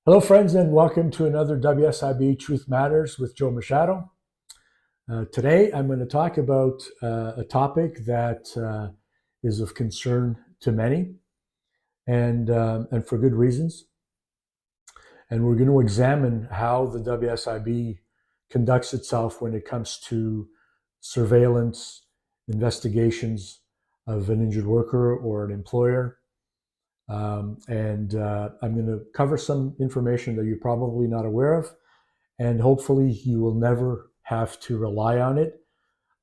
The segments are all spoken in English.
Hello, friends, and welcome to another WSIB Truth Matters with Joe Machado. Today, I'm going to talk about a topic that is of concern to many, and for good reasons. And we're going to examine how the WSIB conducts itself when it comes to surveillance, investigations of an injured worker or an employer. I'm going to cover some information that you're probably not aware of, and hopefully you will never have to rely on it,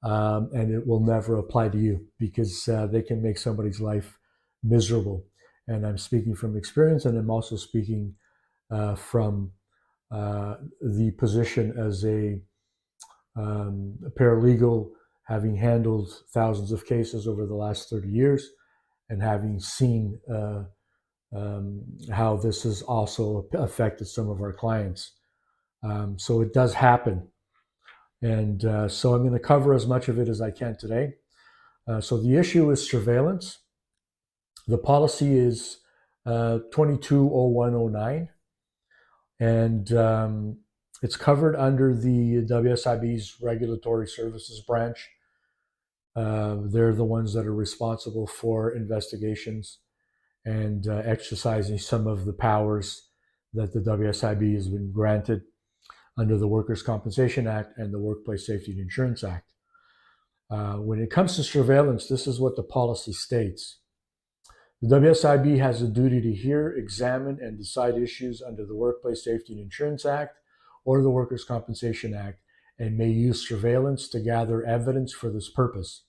and it will never apply to you because they can make somebody's life miserable. And I'm speaking from experience, and I'm also speaking from the position as a paralegal, having handled thousands of cases over the last 30 years and having seen how this has also affected some of our clients. So it does happen. And so I'm going to cover as much of it as I can today. So the issue is surveillance. The policy is 220109, and it's covered under the WSIB's Regulatory Services branch. They're the ones that are responsible for investigations and exercising some of the powers that the WSIB has been granted under the Workers' Compensation Act and the Workplace Safety and Insurance Act. When it comes to surveillance, this is what the policy states. The WSIB has a duty to hear, examine, and decide issues under the Workplace Safety and Insurance Act or the Workers' Compensation Act, and may use surveillance to gather evidence for this purpose.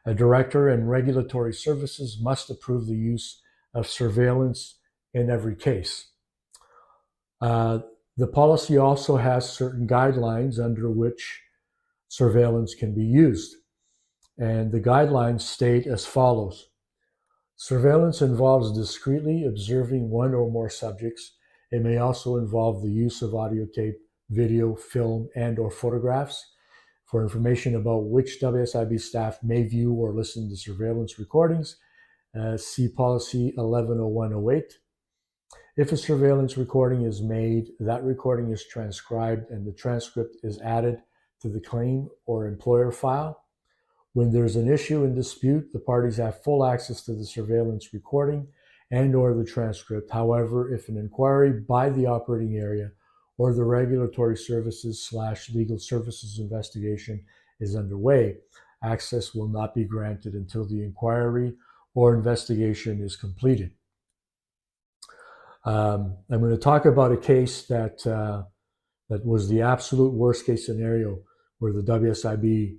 A director and regulatory services must approve the use of surveillance in every case. The policy also has certain guidelines under which surveillance can be used. And the guidelines state as follows. Surveillance involves discreetly observing one or more subjects. It may also involve the use of audio tape, video, film, and or photographs. For information about which WSIB staff may view or listen to surveillance recordings, see Policy 110108. If a surveillance recording is made, that recording is transcribed and the transcript is added to the claim or employer file. When there's an issue in dispute, the parties have full access to the surveillance recording and or the transcript. However, if an inquiry by the operating area or the regulatory services / legal services investigation is underway, access will not be granted until the inquiry or investigation is completed. I'm going to talk about a case that was the absolute worst case scenario, where the WSIB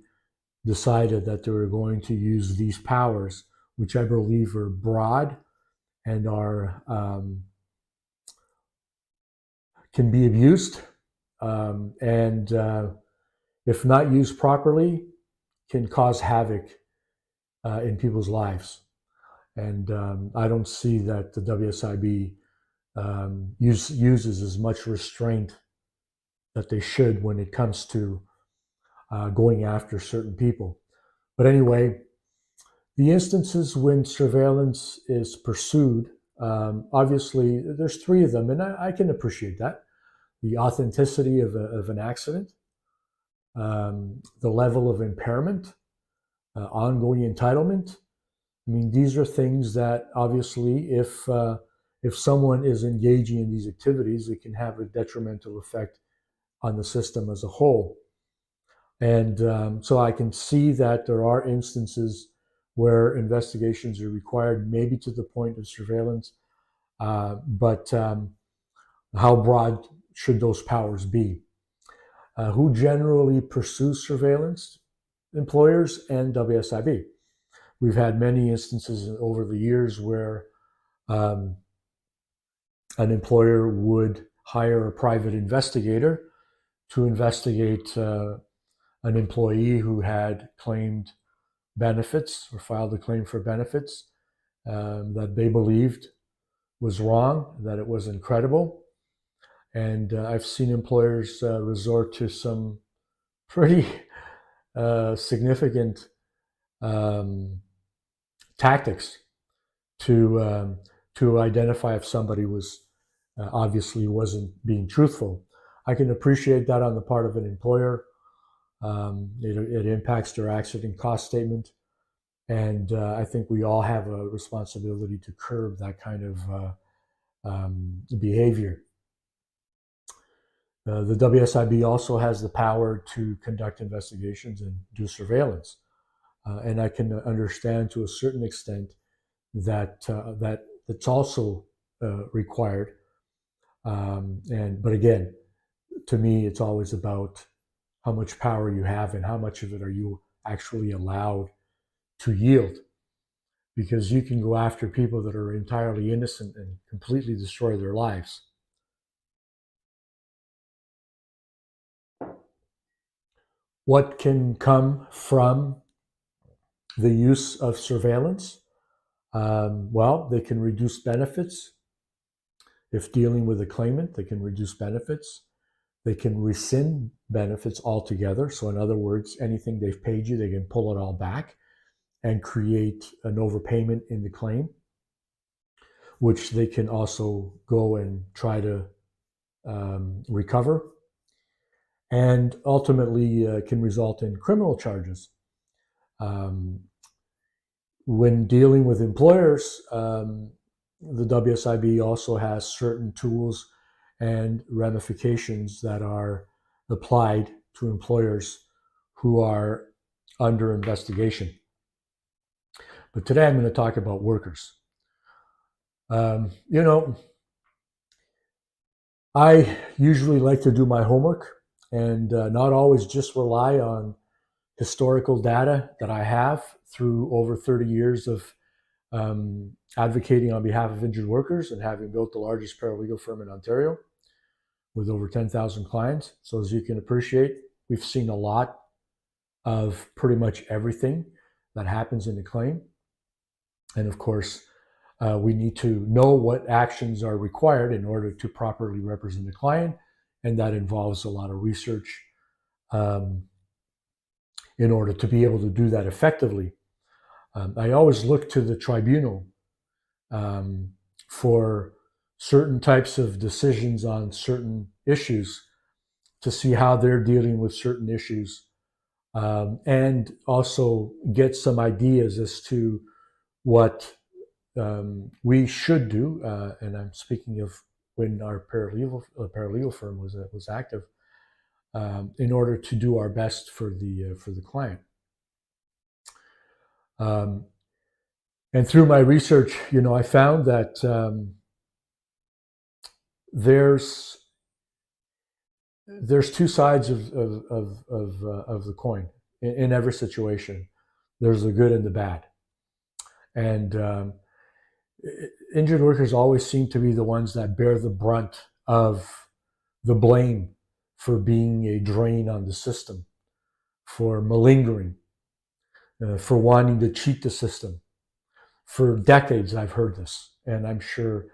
decided that they were going to use these powers, which I believe are broad and are can be abused, and if not used properly, can cause havoc in people's lives. And I don't see that the WSIB uses as much restraint that they should when it comes to going after certain people. But anyway, the instances when surveillance is pursued, obviously there's three of them, and I can appreciate that. The authenticity of an accident, the level of impairment, ongoing entitlement. I mean, these are things that obviously, if someone is engaging in these activities, it can have a detrimental effect on the system as a whole. And so I can see that there are instances where investigations are required, maybe to the point of surveillance, but how broad should those powers be? Who generally pursues surveillance? Employers and WSIB. We've had many instances over the years where an employer would hire a private investigator to investigate an employee who had claimed benefits or filed a claim for benefits that they believed was wrong, that it was incredible. And I've seen employers resort to some pretty significant tactics to identify if somebody was obviously wasn't being truthful. I can appreciate that on the part of an employer. It impacts their accident cost statement. And I think we all have a responsibility to curb that kind of behavior. The WSIB also has the power to conduct investigations and do surveillance. And I can understand to a certain extent that that's also required. But again, to me, it's always about how much power you have and how much of it are you actually allowed to yield. Because you can go after people that are entirely innocent and completely destroy their lives. What can come from the use of surveillance? Well, they can reduce benefits. If dealing with a claimant, they can reduce benefits. They can rescind benefits altogether. So in other words, anything they've paid you, they can pull it all back and create an overpayment in the claim, which they can also go and try to recover, and ultimately can result in criminal charges. When dealing with employers, the WSIB also has certain tools and ramifications that are applied to employers who are under investigation. But today I'm going to talk about workers. I usually like to do my homework and not always just rely on historical data that I have through over 30 years of advocating on behalf of injured workers and having built the largest paralegal firm in Ontario with over 10,000 clients. So as you can appreciate, we've seen a lot of pretty much everything that happens in a claim. And of course, we need to know what actions are required in order to properly represent the client. And that involves a lot of research in order to be able to do that effectively. I always look to the tribunal for certain types of decisions on certain issues to see how they're dealing with certain issues, and also get some ideas as to what we should do. And I'm speaking of when our paralegal firm was active, in order to do our best for the client. And through my research, I found that there's two sides of the coin in every situation. There's the good and the bad. And injured workers always seem to be the ones that bear the brunt of the blame for being a drain on the system, for malingering, for wanting to cheat the system. For decades, I've heard this, and I'm sure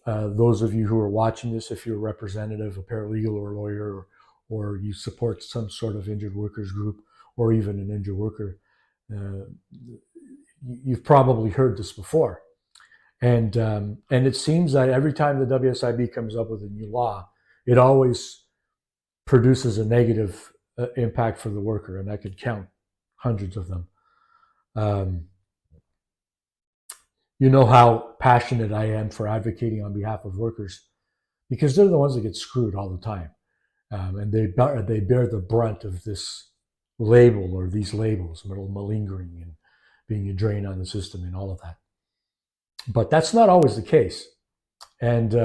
those of you who are watching this, if you're a representative, a paralegal or a lawyer, or you support some sort of injured workers group, or even an injured worker, you've probably heard this before. And it seems that every time the WSIB comes up with a new law, it always produces a negative impact for the worker, and I could count hundreds of them. You know how passionate I am for advocating on behalf of workers, because they're the ones that get screwed all the time. And they bear the brunt of this label or these labels, malingering and being a drain on the system and all of that. But that's not always the case. And,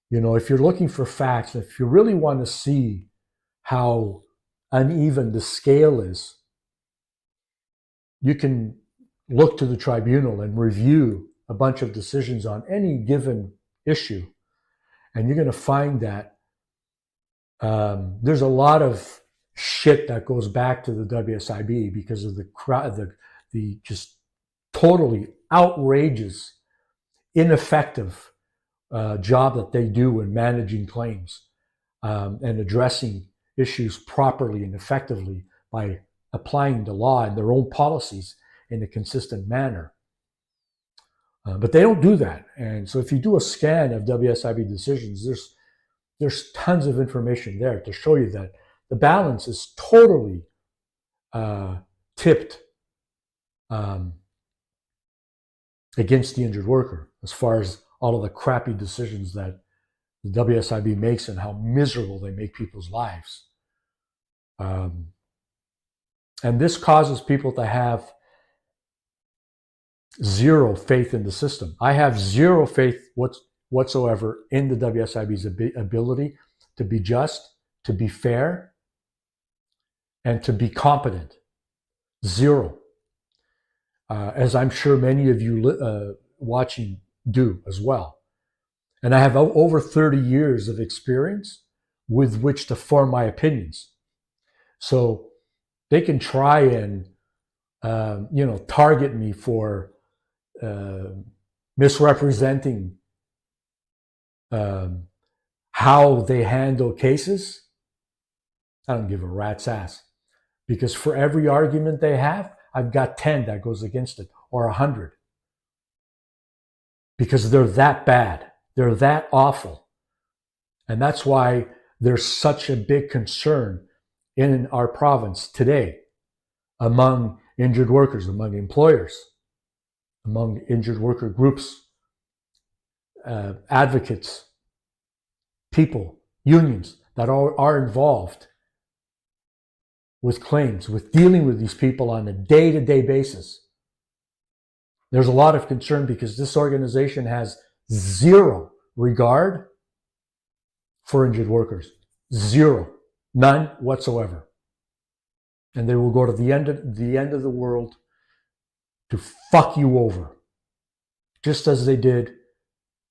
if you're looking for facts, if you really want to see how uneven the scale is, you can look to the tribunal and review a bunch of decisions on any given issue. And you're going to find that there's a lot of shit that goes back to the WSIB because of the just totally outrageous, ineffective job that they do in managing claims and addressing issues properly and effectively by applying the law and their own policies in a consistent manner. But they don't do that. And so if you do a scan of WSIB decisions, there's tons of information there to show you that the balance is totally tipped against the injured worker as far as all of the crappy decisions that the WSIB makes and how miserable they make people's lives. And this causes people to have zero faith in the system. I have zero faith whatsoever in the WSIB's ability to be just, to be fair, and to be competent. Zero. As I'm sure many of you watching do as well. And I have over 30 years of experience with which to form my opinions. So they can try and target me for misrepresenting how they handle cases. I don't give a rat's ass, because for every argument they have, I've got 10 that goes against it, or 100, because they're that bad, they're that awful. And that's why there's such a big concern in our province today among injured workers, among employers, among injured worker groups, advocates, people, unions that are involved with claims, with dealing with these people on a day-to-day basis. There's a lot of concern because this organization has zero regard for injured workers. Zero. None whatsoever. And they will go to the end of the world to fuck you over, just as they did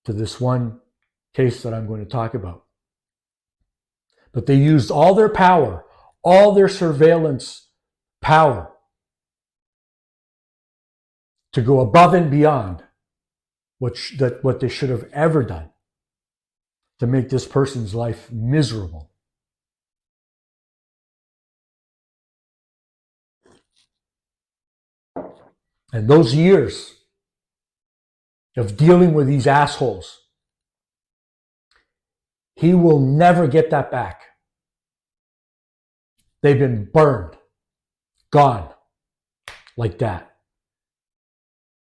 to this one case that I'm going to talk about. But they used all their power, all their surveillance power, to go above and beyond what they should have ever done to make this person's life miserable. And those years of dealing with these assholes, he will never get that back. They've been burned, gone, like that.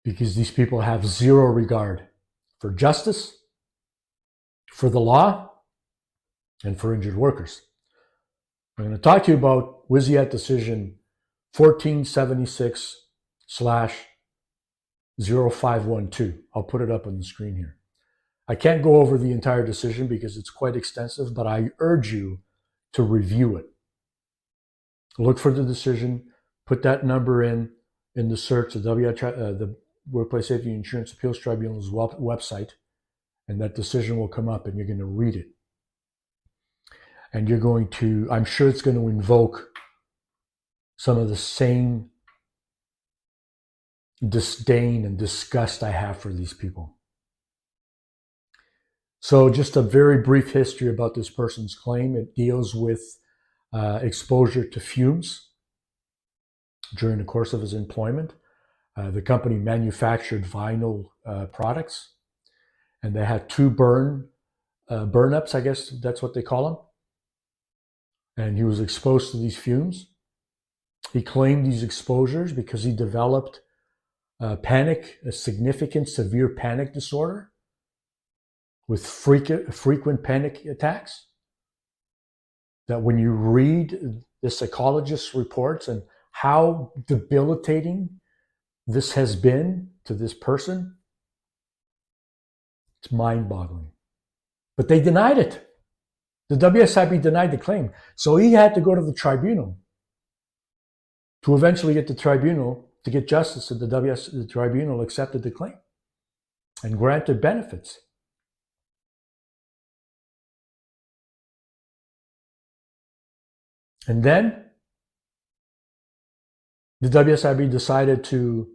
Because these people have zero regard for justice, for the law, and for injured workers. I'm going to talk to you about WSIB decision 1476/0512. I'll put it up on the screen here. I can't go over the entire decision because it's quite extensive, but I urge you to review it. Look for the decision, put that number in the search, the Workplace Safety and Insurance Appeals Tribunal's website, and that decision will come up and you're going to read it. And you're going to, I'm sure it's going to invoke some of the same disdain and disgust I have for these people. So just a very brief history about this person's claim. It deals with exposure to fumes during the course of his employment. The company manufactured vinyl products, and they had two burn-ups, I guess that's what they call them. And he was exposed to these fumes. He claimed these exposures because he developed a significant severe panic disorder with frequent panic attacks. That when you read the psychologist's reports and how debilitating this has been to this person, it's mind-boggling. But they denied it. The WSIB denied the claim. So he had to go to the tribunal to eventually get the tribunal to get justice, and the tribunal accepted the claim and granted benefits. And then the WSIB decided to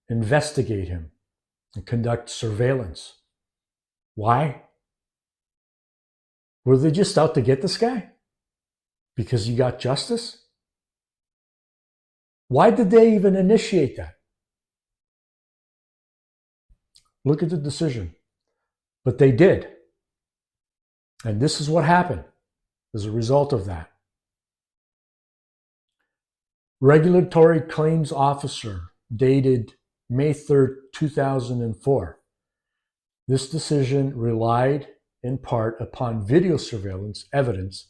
investigate him and conduct surveillance. Why? Were they just out to get this guy? Because he got justice? Why did they even initiate that? Look at the decision. But they did. And this is what happened as a result of that. Regulatory Claims Officer, dated May 3rd, 2004. This decision relied in part upon video surveillance evidence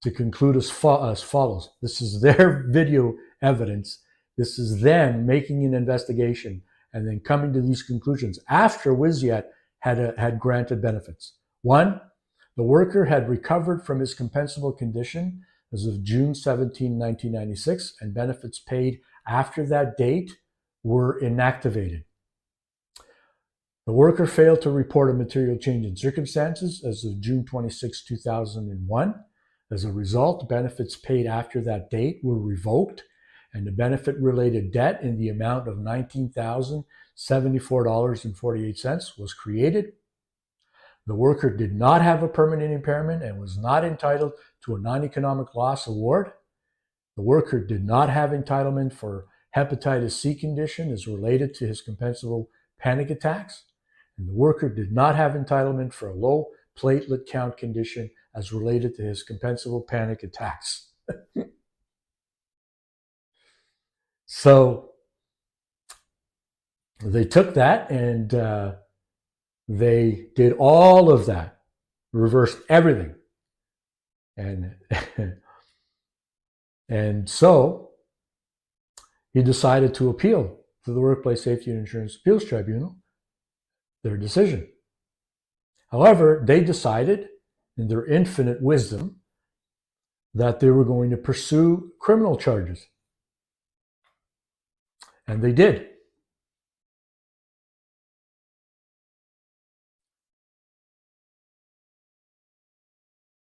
to conclude as follows. This is their video evidence. This is them making an investigation and then coming to these conclusions after WSIB had granted benefits. One, the worker had recovered from his compensable condition as of June 17, 1996, and benefits paid after that date were inactivated. The worker failed to report a material change in circumstances as of June 26, 2001. As a result, benefits paid after that date were revoked, and the benefit-related debt in the amount of $19,074.48 was created. The worker did not have a permanent impairment and was not entitled to a non-economic loss award. The worker did not have entitlement for hepatitis C condition as related to his compensable panic attacks. And the worker did not have entitlement for a low platelet count condition as related to his compensable panic attacks. So they took that and they did all of that, reversed everything. And so he decided to appeal to the Workplace Safety and Insurance Appeals Tribunal their decision. However, they decided, in their infinite wisdom, that they were going to pursue criminal charges. And they did.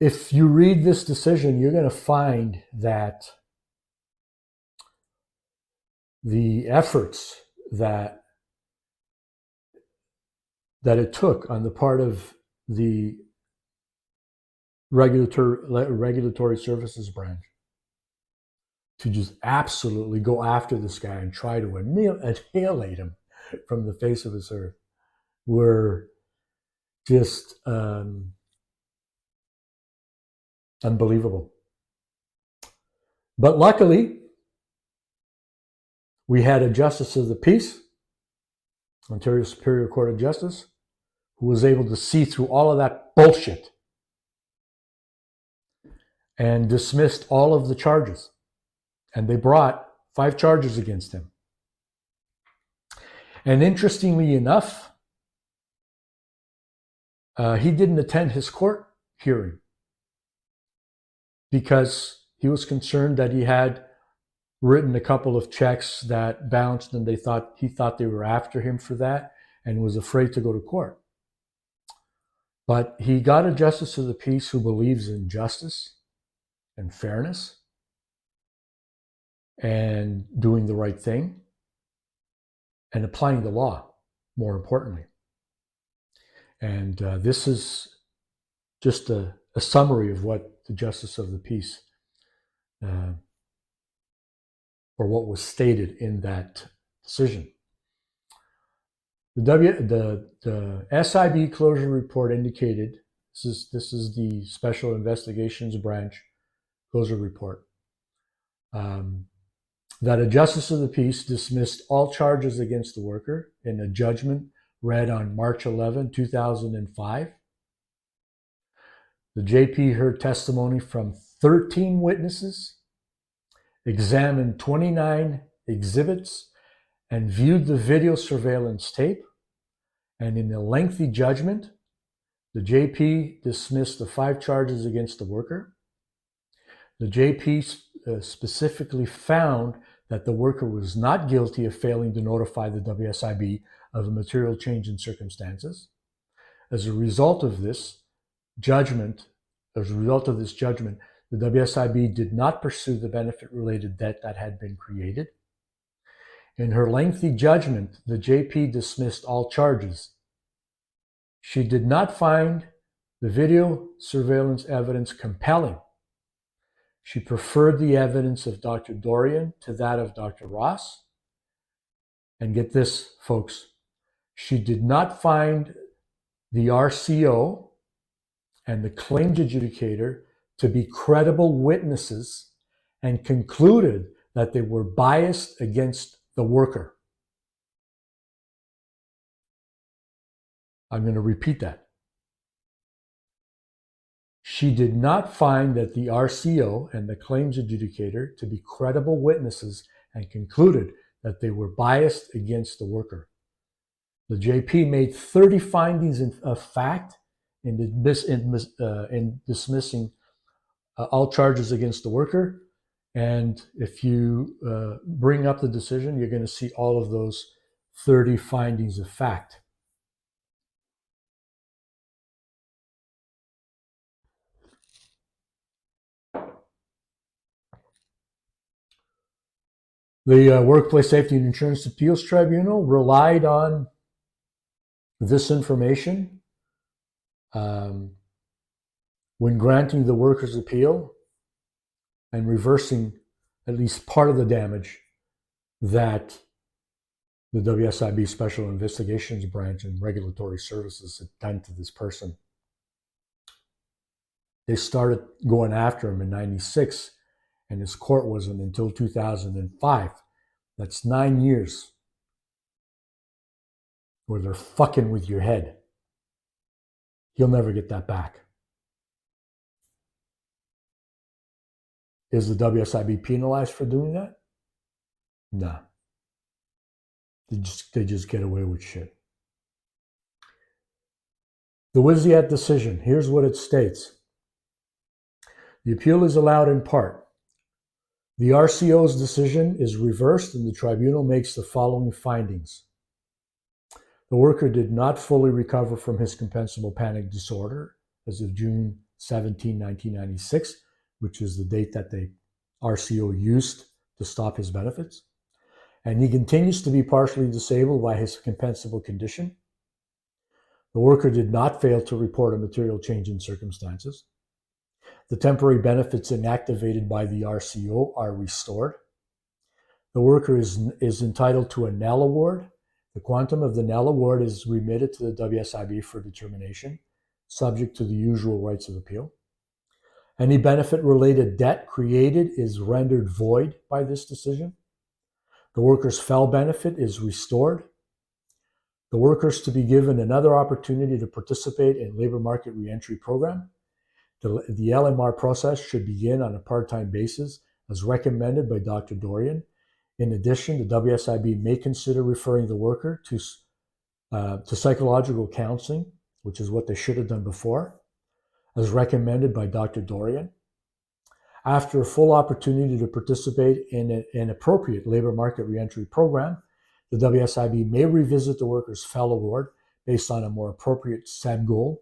If you read this decision, you're going to find that the efforts that it took on the part of the regulatory services branch to just absolutely go after this guy and try to annihilate him from the face of this earth were just unbelievable. But luckily, we had a Justice of the Peace, Ontario Superior Court of Justice, who was able to see through all of that bullshit and dismissed all of the charges. And they brought 5 charges against him. And interestingly enough, he didn't attend his court hearing because he was concerned that he had written a couple of checks that bounced, and he thought they were after him for that, and was afraid to go to court. But he got a Justice of the Peace who believes in justice and fairness and doing the right thing and applying the law, more importantly. And this is just a summary of what the Justice of the Peace or what was stated in that decision. The SIB closure report indicated, this is the Special Investigations Branch closure report, that a Justice of the Peace dismissed all charges against the worker in a judgment read on March 11, 2005. The JP heard testimony from 13 witnesses, examined 29 exhibits, and viewed the video surveillance tape. And in a lengthy judgment, the JP dismissed the 5 charges against the worker. The JP specifically found that the worker was not guilty of failing to notify the WSIB of a material change in circumstances. As a result of this judgment, the WSIB did not pursue the benefit-related debt that had been created. In her lengthy judgment, the JP dismissed all charges. She did not find the video surveillance evidence compelling. She preferred the evidence of Dr. Dorian to that of Dr. Ross. And get this, folks, She did not find the RCO and the claims adjudicator to be credible witnesses and concluded that they were biased against the worker. I'm going to repeat that. She did not find that the RCO and the claims adjudicator to be credible witnesses and concluded that they were biased against the worker. The JP made 30 findings of fact in dismissing all charges against the worker. And if you bring up the decision, you're going to see all of those 30 findings of fact. The Workplace Safety and Insurance Appeals Tribunal relied on this information when granting the worker's appeal and reversing at least part of the damage that the WSIB Special Investigations Branch and Regulatory Services had done to this person. They started going after him in '96, and his court wasn't until 2005. That's 9 years where they're fucking with your head. He'll never get that back. Is the WSIB penalized for doing that? No. They just get away with shit. The WSIB decision, here's what it states. The appeal is allowed in part. The RCO's decision is reversed and the tribunal makes the following findings. The worker did not fully recover from his compensable panic disorder as of June 17, 1996, which is the date that the RCO used to stop his benefits. And he continues to be partially disabled by his compensable condition. The worker did not fail to report a material change in circumstances. The temporary benefits inactivated by the RCO are restored. The worker is entitled to a NEL award. The quantum of the NEL award is remitted to the WSIB for determination, subject to the usual rights of appeal. Any benefit-related debt created is rendered void by this decision. The worker's FEL benefit is restored. The worker is to be given another opportunity to participate in labor market reentry program. The LMR process should begin on a part-time basis as recommended by Dr. Dorian. In addition, the WSIB may consider referring the worker to psychological counseling, which is what they should have done before, as recommended by Dr. Dorian. After a full opportunity to participate in an appropriate labor market reentry program, the WSIB may revisit the worker's FEL award based on a more appropriate SEB goal.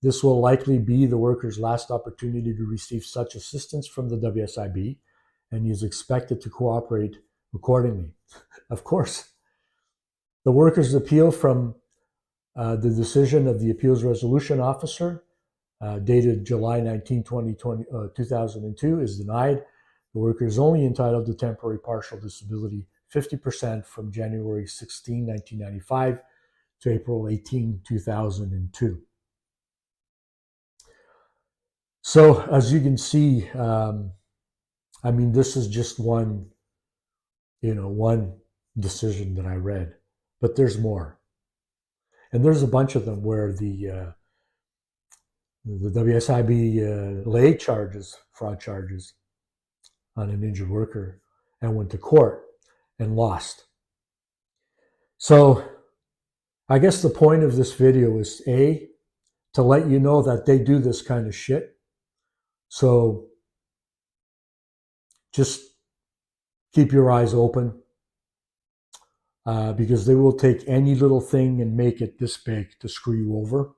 This will likely be the worker's last opportunity to receive such assistance from the WSIB, and he is expected to cooperate accordingly. Of course, the worker's appeal from the decision of the Appeals Resolution Officer, dated July 19, 2002, is denied. The worker is only entitled to temporary partial disability 50% from January 16, 1995 to April 18, 2002. So as you can see, this is just one decision that I read, but there's more. And there's a bunch of them where the WSIB laid charges, fraud charges, on an injured worker and went to court and lost. So I guess the point of this video is to let you know that they do this kind of shit. So just keep your eyes open because they will take any little thing and make it this big to screw you over.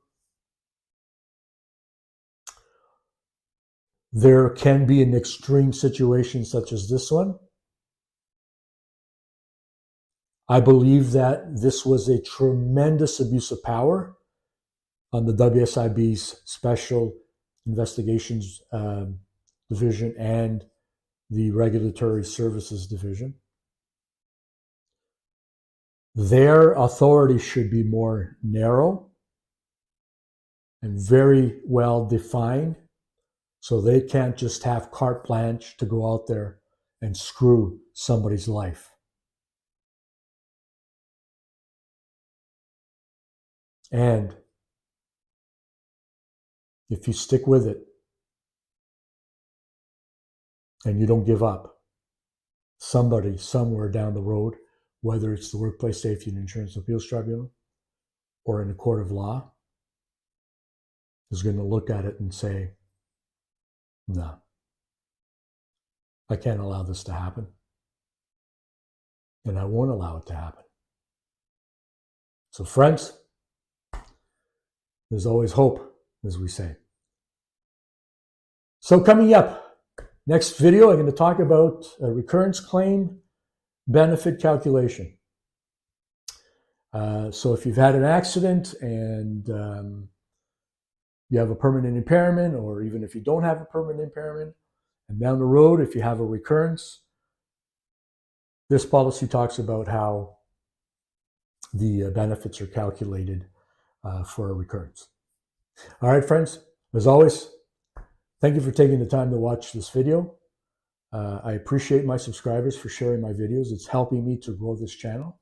There can be an extreme situation such as this one. I believe that this was a tremendous abuse of power on the WSIB's Special Investigations Division and the Regulatory Services Division. their authority should be more narrow and very well defined, so they can't just have carte blanche to go out there and screw somebody's life. And if you stick with it and you don't give up, somebody somewhere down the road, whether it's the Workplace Safety and Insurance Appeals Tribunal or in a court of law, is going to look at it and say, no, I can't allow this to happen. And I won't allow it to happen. So friends, there's always hope, as we say. So coming up, next video, I'm going to talk about a recurrence claim benefit calculation. So if you've had an accident and you have a permanent impairment, or even if you don't have a permanent impairment, and down the road, if you have a recurrence, this policy talks about how the benefits are calculated for a recurrence. All right, friends, as always, thank you for taking the time to watch this video. I appreciate my subscribers for sharing my videos. It's helping me to grow this channel.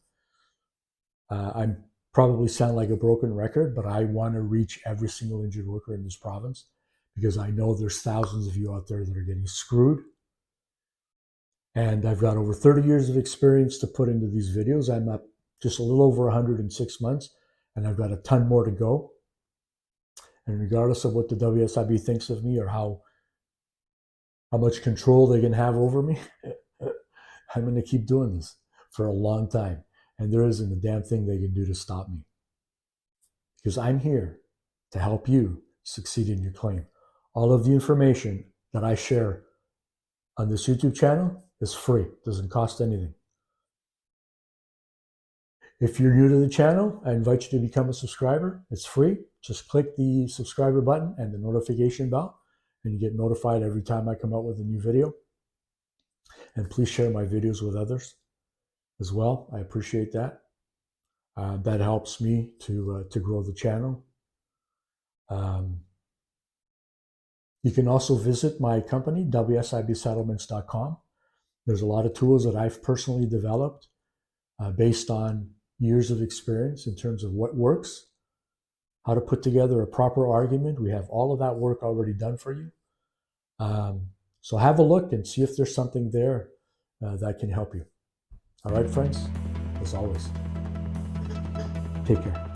I probably sound like a broken record, but I want to reach every single injured worker in this province, because I know there's thousands of you out there that are getting screwed. And I've got over 30 years of experience to put into these videos. I'm up just a little over 106 months, and I've got a ton more to go. And regardless of what the WSIB thinks of me or how much control they can have over me, I'm going to keep doing this for a long time. And there isn't a damn thing they can do to stop me, because I'm here to help you succeed in your claim. All of the information that I share on this YouTube channel is free. It doesn't cost anything. If you're new to the channel, I invite you to become a subscriber. It's free. Just click the subscriber button and the notification bell, and you get notified every time I come out with a new video. And please share my videos with others as well. I appreciate that. That helps me to grow the channel. You can also visit my company, WSIBsettlements.com. There's a lot of tools that I've personally developed based on years of experience in terms of what works, how to put together a proper argument. We have all of that work already done for you. So have a look and see if there's something there that can help you. All right, friends, as always, take care.